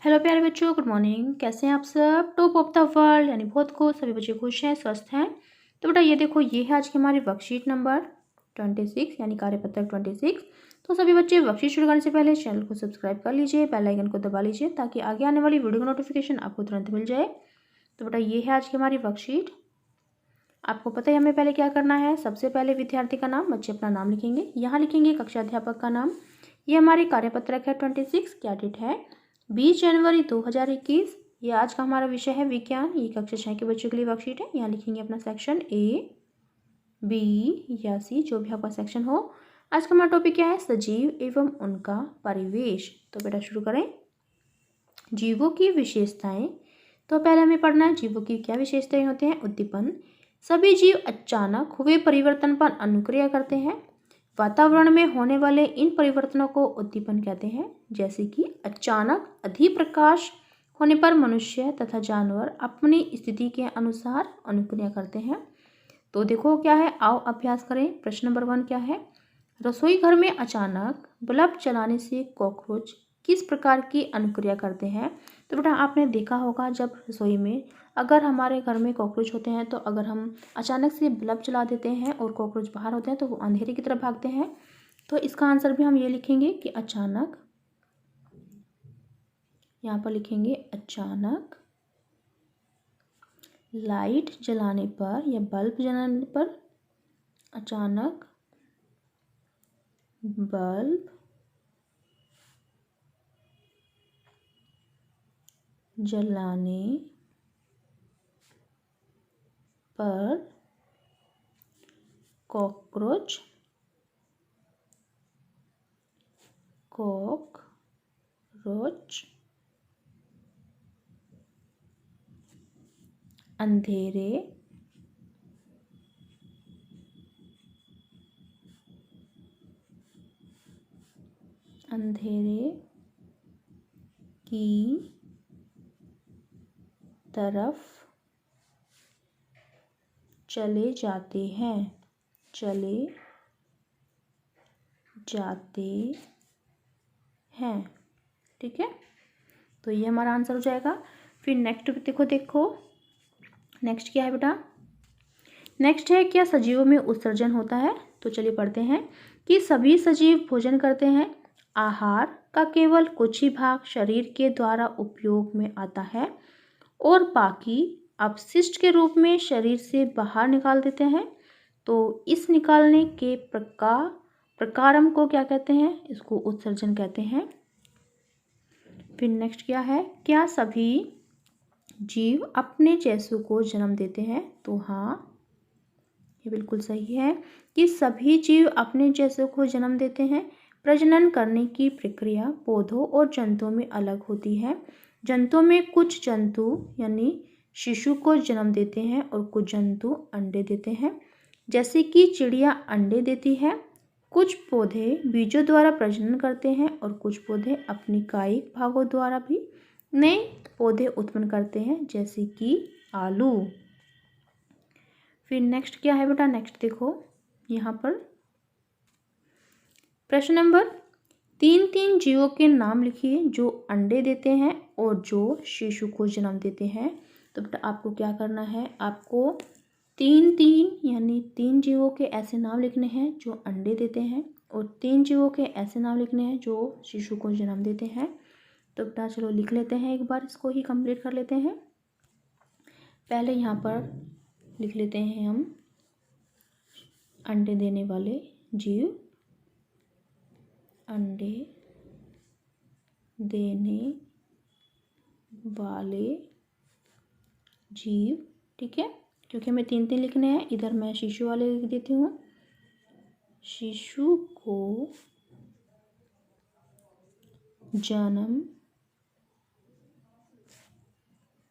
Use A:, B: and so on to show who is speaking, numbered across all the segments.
A: Hello प्यारे बच्चों, good morning. कैसे हैं आप सब? टॉप ऑफ द वर्ल्ड यानी बहुत खुश, सभी बच्चे खुश हैं, स्वस्थ हैं। तो बेटा ये देखो, ये है आज की हमारी वर्कशीट नंबर 26 यानी कार्यपत्रक 26। तो सभी बच्चे वर्कशीट शुरू करने से पहले चैनल को सब्सक्राइब कर लीजिए, बेल आइकन को दबा लीजिए ताकि आगे आने वाली वीडियो का नोटिफिकेशन आपको तुरंत मिल जाए। तो बेटा ये है आज की हमारी वर्कशीट। आपको पता है हमें पहले क्या करना है। सबसे पहले विद्यार्थी का नाम, बच्चे अपना नाम लिखेंगे, यहाँ लिखेंगे कक्षा अध्यापक का नाम। ये हमारी कार्यपत्रक है 26। क्या डेट है? 20 जनवरी 2021। ये आज का हमारा विषय है विज्ञान। ये कक्षा 6 के बच्चों के लिए वर्कशीट है। यहाँ लिखेंगे अपना सेक्शन ए, बी या सी, जो भी आपका सेक्शन हो। आज का हमारा टॉपिक क्या है? सजीव एवं उनका परिवेश। तो बेटा शुरू करें। जीवों की विशेषताएं। तो पहले हमें पढ़ना है जीवों की क्या विशेषताएं होते हैं। उद्दीपन। सभी जीव अचानक हुए परिवर्तन पर अनुक्रिया करते हैं। वातावरण में होने वाले इन परिवर्तनों को उद्दीपन कहते हैं। जैसे कि अचानक अधिक प्रकाश होने पर मनुष्य तथा जानवर अपनी स्थिति के अनुसार अनुक्रिया करते हैं। तो देखो क्या है, आओ अभ्यास करें। प्रश्न नंबर 1 क्या है? रसोई घर में अचानक बल्ब जलाने से कॉकरोच किस प्रकार की अनुक्रिया करते हैं? तो बेटा आपने देखा होगा, जब रसोई में अगर हमारे घर में कॉकरोच होते हैं तो अगर हम अचानक से बल्ब जला देते हैं और कॉकरोच बाहर होते हैं तो वो अंधेरे की तरफ भागते हैं। तो इसका आंसर भी हम ये लिखेंगे कि अचानक, यहाँ पर लिखेंगे अचानक लाइट जलाने पर या बल्ब जलाने पर, अचानक बल्ब जलाने पर कॉकरोच अंधेरे की तरफ चले जाते हैं। ठीक है, तो ये हमारा आंसर हो जाएगा। फिर नेक्स्ट देखो नेक्स्ट क्या है बेटा? नेक्स्ट है क्या सजीवों में उत्सर्जन होता है? तो चलिए पढ़ते हैं कि सभी सजीव भोजन करते हैं। आहार का केवल कुछ ही भाग शरीर के द्वारा उपयोग में आता है और बाकी अपशिष्ट के रूप में शरीर से बाहर निकाल देते हैं। तो इस निकालने के प्रकारम को क्या कहते हैं? इसको उत्सर्जन कहते हैं। फिर नेक्स्ट क्या है? क्या सभी जीव अपने जैसों को जन्म देते हैं? तो हाँ, ये बिल्कुल सही है कि सभी जीव अपने जैसों को जन्म देते हैं। प्रजनन करने की प्रक्रिया पौधों और जंतुओं में अलग होती है। जंतुओं में कुछ जंतु यानी शिशु को जन्म देते हैं और कुछ जंतु अंडे देते हैं। जैसे कि चिड़िया अंडे देती है। कुछ पौधे बीजों द्वारा प्रजनन करते हैं और कुछ पौधे अपनी कायिक भागों द्वारा भी नए पौधे उत्पन्न करते हैं, जैसे कि आलू। फिर नेक्स्ट क्या है बेटा? नेक्स्ट देखो यहाँ पर प्रश्न नंबर 3 जीवों के नाम लिखिए जो अंडे देते हैं और जो शिशु को जन्म देते हैं। तो बेटा आपको क्या करना है? आपको 3 यानी 3 जीवों के ऐसे नाम लिखने हैं जो अंडे देते हैं और 3 जीवों के ऐसे नाम लिखने हैं जो शिशु को जन्म देते हैं। तो बेटा चलो लिख लेते हैं, एक बार इसको ही कंप्लीट कर लेते हैं। पहले यहाँ पर लिख लेते हैं हम अंडे देने वाले जीव, अंडे देने वाले जीव। ठीक है, क्योंकि हमें 3 लिखने हैं, इधर मैं शिशु वाले लिख देती हूँ। शिशु को जन्म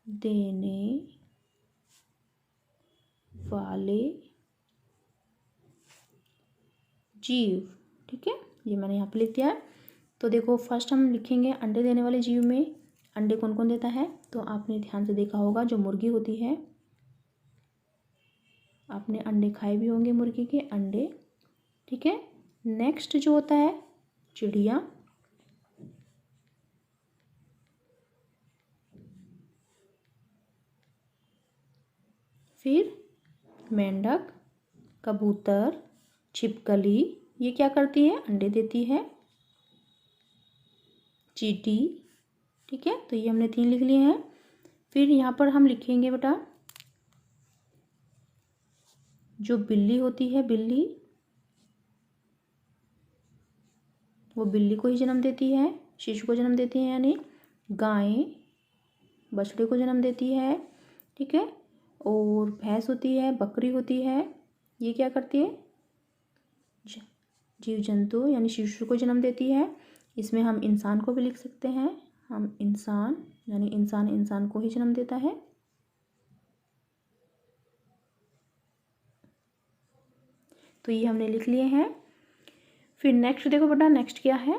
A: देने वाले जीव। ठीक है, ये मैंने यहाँ पे लिख दिया है। तो देखो फर्स्ट हम लिखेंगे अंडे देने वाले जीव में अंडे कौन कौन देता है। तो आपने ध्यान से देखा होगा, जो मुर्गी होती है, आपने अंडे खाए भी होंगे मुर्गी के अंडे। ठीक है, नेक्स्ट जो होता है चिड़िया, फिर मेंढक, कबूतर, छिपकली, ये क्या करती है, अंडे देती है। चींटी, ठीक है, तो ये हमने 3 लिख लिए हैं। फिर यहाँ पर हम लिखेंगे बेटा जो बिल्ली होती है, बिल्ली, वो बिल्ली को ही जन्म देती है, शिशु को जन्म देती है, यानी गाय बछड़े को जन्म देती है, ठीक है। और भैंस होती है, बकरी होती है, ये क्या करती है, जीव जंतु यानी शिशु को जन्म देती है। इसमें हम इंसान को भी लिख सकते हैं, हम इंसान यानी इंसान को ही जन्म देता है। तो ये हमने लिख लिए हैं। फिर नेक्स्ट देखो बेटा, नेक्स्ट क्या है,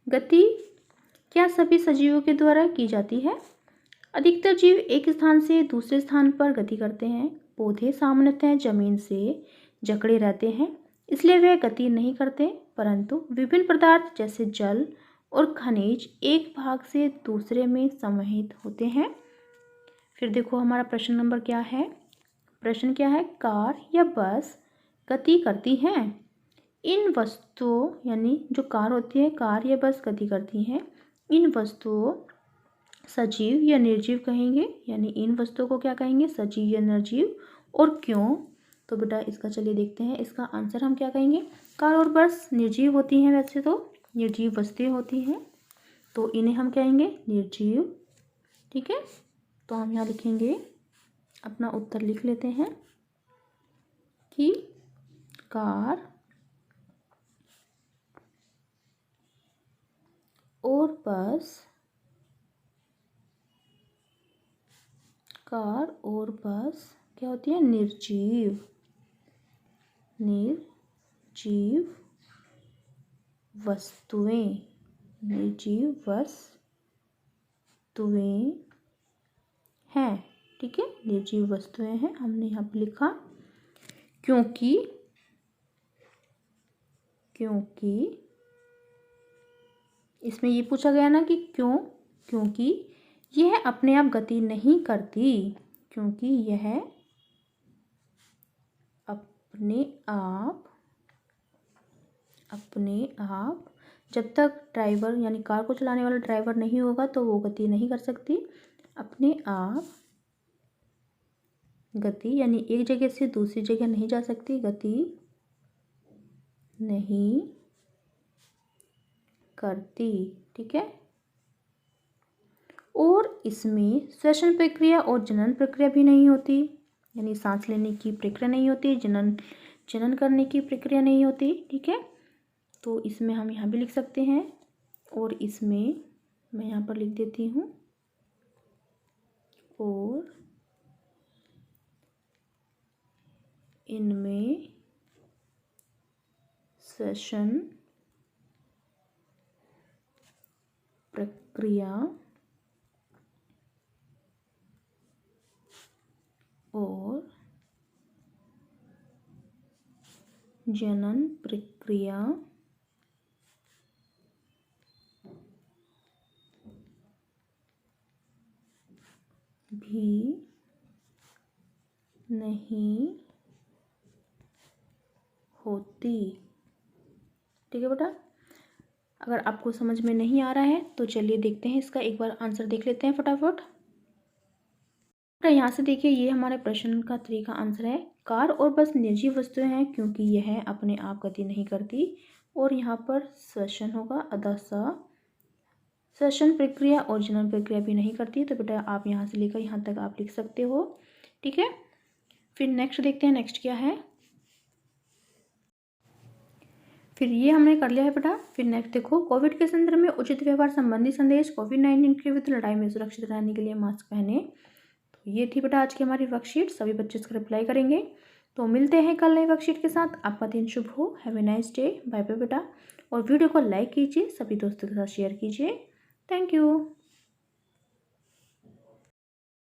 A: गति क्या सभी सजीवों के द्वारा की जाती है। अधिकतर जीव एक स्थान से दूसरे स्थान पर गति करते हैं। पौधे सामान्यतः जमीन से जकड़े रहते हैं, इसलिए वे गति नहीं करते, परंतु विभिन्न पदार्थ जैसे जल और खनिज एक भाग से दूसरे में समाहित होते हैं। फिर देखो हमारा प्रश्न नंबर क्या है, प्रश्न क्या है, कार या बस गति करती हैं। इन वस्तुओं यानी जो कार होती है, कार या बस गति करती हैं। इन वस्तुओं सजीव या निर्जीव कहेंगे, यानी इन वस्तुओं को क्या कहेंगे, सजीव या निर्जीव, और क्यों। तो बेटा इसका चलिए देखते हैं, इसका आंसर हम क्या कहेंगे, कार और बस निर्जीव होती हैं, वैसे तो निर्जीव वस्तुएं होती हैं, तो इन्हें हम कहेंगे निर्जीव, ठीक है। तो हम यहाँ लिखेंगे, अपना उत्तर लिख लेते हैं कि कार और बस, कार और बस क्या होती है, निर्जीव वस्तुएं, निर्जीव वस्तुएं हैं, ठीक है, निर्जीव वस्तुएं हैं। हमने यहाँ पे लिखा क्योंकि इसमें ये पूछा गया ना कि क्यों, क्योंकि यह अपने आप गति नहीं करती, क्योंकि यह अपने आप जब तक ड्राइवर यानी कार को चलाने वाला ड्राइवर नहीं होगा तो वो गति नहीं कर सकती। अपने आप गति यानी एक जगह से दूसरी जगह नहीं जा सकती, गति नहीं करती, ठीक है। और इसमें श्वसन प्रक्रिया और जनन प्रक्रिया भी नहीं होती, यानी सांस लेने की प्रक्रिया नहीं होती, जनन करने की प्रक्रिया नहीं होती, ठीक है। तो इसमें हम यहाँ भी लिख सकते हैं, और इसमें मैं यहाँ पर लिख देती हूँ, और इनमें श्वसन प्रक्रिया और जनन प्रक्रिया भी नहीं होती, ठीक है बेटा। अगर आपको समझ में नहीं आ रहा है तो चलिए देखते हैं, इसका एक बार आंसर देख लेते हैं फटाफट। तो यहाँ से देखिए, ये हमारे प्रश्न का 3 का आंसर है, कार और बस निर्जीव वस्तुएं हैं क्योंकि यह अपने आप गति नहीं करती, और यहाँ पर श्वसन होगा, अतः श्वसन प्रक्रिया और जनन प्रक्रिया भी नहीं करती। तो बेटा आप यहाँ से लेकर यहाँ तक आप लिख सकते हो, ठीक है। फिर नेक्स्ट देखते हैं, नेक्स्ट क्या है, फिर ये हमने कर लिया है बेटा। फिर नेक्स्ट देखो, कोविड के संदर्भ में उचित व्यवहार संबंधी संदेश, कोविड-19 के विरुद्ध लड़ाई में सुरक्षित रहने के लिए मास्क पहने। तो ये थी बेटा आज की हमारी वर्कशीट, सभी बच्चे इसका रिप्लाई करेंगे। तो मिलते हैं कल नई वर्कशीट के साथ, आपका दिन शुभ हो, have a nice day, bye bye बेटा। और वीडियो को लाइक कीजिए, सभी दोस्तों के साथ शेयर कीजिए, थैंक यू।